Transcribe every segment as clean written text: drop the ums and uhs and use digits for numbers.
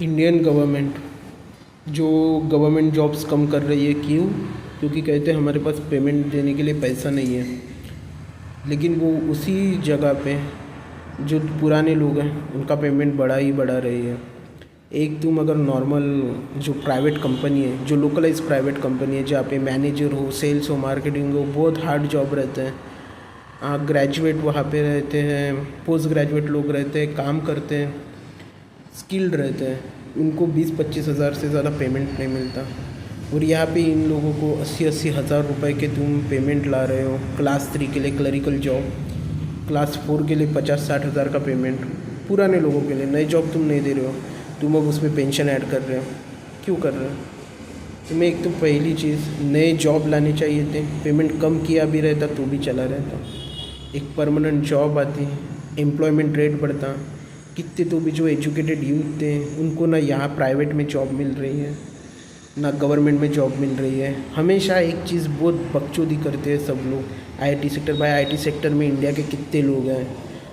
Indian government जो government jobs कम कर रही है, क्यों? क्योंकि कहते हैं हमारे पास पेमेंट देने के लिए पैसा नहीं है। लेकिन वो उसी जगह पे जो पुराने लोग हैं उनका पेमेंट बढ़ा ही बढ़ा रही है। एक तुम अगर नॉर्मल जो प्राइवेट कंपनी है, जो लोकलाइज प्राइवेट कंपनी है, जहाँ पे मैनेजर हो, सेल्स हो, मार्केटिंग हो, बहुत हार्ड जॉब रहते हैं। ग्रेजुएट वहाँ पे रहते हैं, पोस्ट ग्रेजुएट लोग रहते हैं, काम करते हैं, स्किल्ड रहते हैं, उनको 20-25 हज़ार से ज़्यादा पेमेंट नहीं मिलता। और यहाँ पे इन लोगों को 80-80 हज़ार रुपये के तुम पेमेंट ला रहे हो। क्लास 3 के लिए क्लरिकल जॉब, क्लास 4 के लिए 50-60 हज़ार का पेमेंट। पुराने लोगों के लिए नई जॉब तुम नहीं दे रहे हो, तुम अब उसमें पेंशन ऐड कर रहे हो। क्यों कर रहे हो? तुम्हें एक तो पहली चीज़ नए जॉब लाने चाहिए थे, पेमेंट कम किया भी रहता तो भी चला रहता। एक परमानेंट जॉब आती, एम्प्लॉयमेंट रेट बढ़ता। कितने तो भी जो एजुकेटेड यूथ थे उनको ना यहाँ प्राइवेट में जॉब मिल रही है, ना गवर्नमेंट में जॉब मिल रही है। हमेशा एक चीज़ बहुत बकचोदी करते हैं सब लोग, आईटी सेक्टर। भाई आईटी सेक्टर में इंडिया के कितने लोग हैं?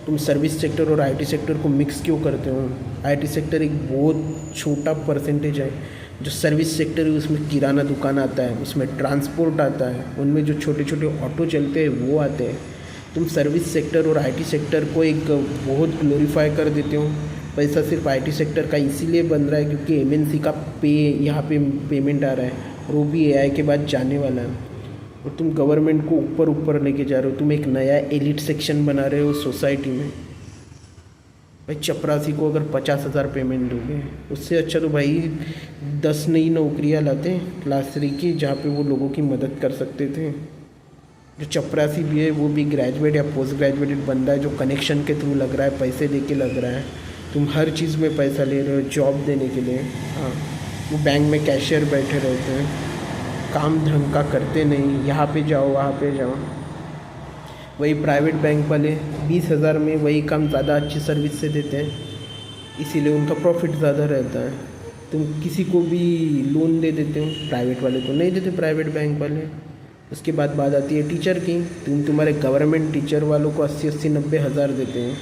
तुम सर्विस सेक्टर और आईटी सेक्टर को मिक्स क्यों करते हो? आईटी सेक्टर एक बहुत छोटा परसेंटेज है। जो सर्विस सेक्टर है उसमें किराना दुकान आता है, उसमें ट्रांसपोर्ट आता है, उनमें जो छोटे छोटे ऑटो चलते हैं वो आते हैं। तुम सर्विस सेक्टर और आईटी सेक्टर को एक बहुत ग्लोरीफाई कर देते हो। पैसा सिर्फ आईटी सेक्टर का इसीलिए बन रहा है क्योंकि एमएनसी का यहाँ पे पेमेंट आ रहा है, और वो भी एआई के बाद जाने वाला है। और तुम गवर्नमेंट को ऊपर ऊपर लेके जा रहे हो, तुम एक नया एलिट सेक्शन बना रहे हो सोसाइटी में। भाई चपरासी को अगर 50 हज़ार पेमेंट दोगे, उससे अच्छा तो भाई 10 नई नौकरियाँ लाते क्लास 3 की, जहाँ पे वो लोगों की मदद कर सकते थे। जो चपरासी भी है वो भी ग्रेजुएट या पोस्ट ग्रेजुएटेड बंदा है, जो कनेक्शन के थ्रू लग रहा है, पैसे दे के लग रहा है। तुम हर चीज़ में पैसा ले रहे हो जॉब देने के लिए। हाँ, वो बैंक में कैशियर बैठे रहते हैं, काम ढंग का करते नहीं, यहाँ पे जाओ वहाँ पे जाओ। वही प्राइवेट बैंक वाले 20 हज़ार में वही काम ज़्यादा अच्छी सर्विस से देते हैं, इसीलिए उनका प्रॉफिट ज़्यादा रहता है। तुम किसी को भी लोन दे देते हो, प्राइवेट वाले तो नहीं देते, प्राइवेट बैंक वाले। उसके बाद बात आती है टीचर की। तुम्हारे गवर्नमेंट टीचर वालों को 80-90 हज़ार देते हैं।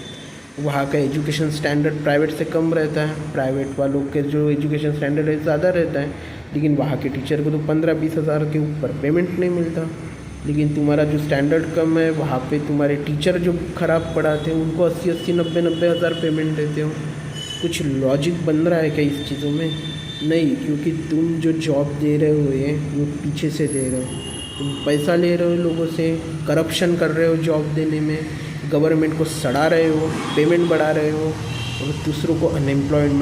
वहाँ का एजुकेशन स्टैंडर्ड प्राइवेट से कम रहता है, प्राइवेट वालों के जो एजुकेशन स्टैंडर्ड है ज़्यादा रहता है। लेकिन वहाँ के टीचर को तो 15-20 हज़ार के ऊपर पेमेंट नहीं मिलता। लेकिन तुम्हारा जो स्टैंडर्ड कम है, वहाँ पे तुम्हारे टीचर जो ख़राब पढ़ाते हैं उनको 80-80, 90-90 हज़ार पेमेंट देते हो। कुछ लॉजिक बन रहा है क्या इस चीज़ों में? नहीं, क्योंकि तुम जो जॉब दे रहे हो ये वो पीछे से दे रहे हो। तुम पैसा ले रहे हो लोगों से, करप्शन कर रहे हो जॉब देने में, गवर्नमेंट को सड़ा रहे हो, पेमेंट बढ़ा रहे हो, और दूसरों को अनएम्प्लॉयमेंट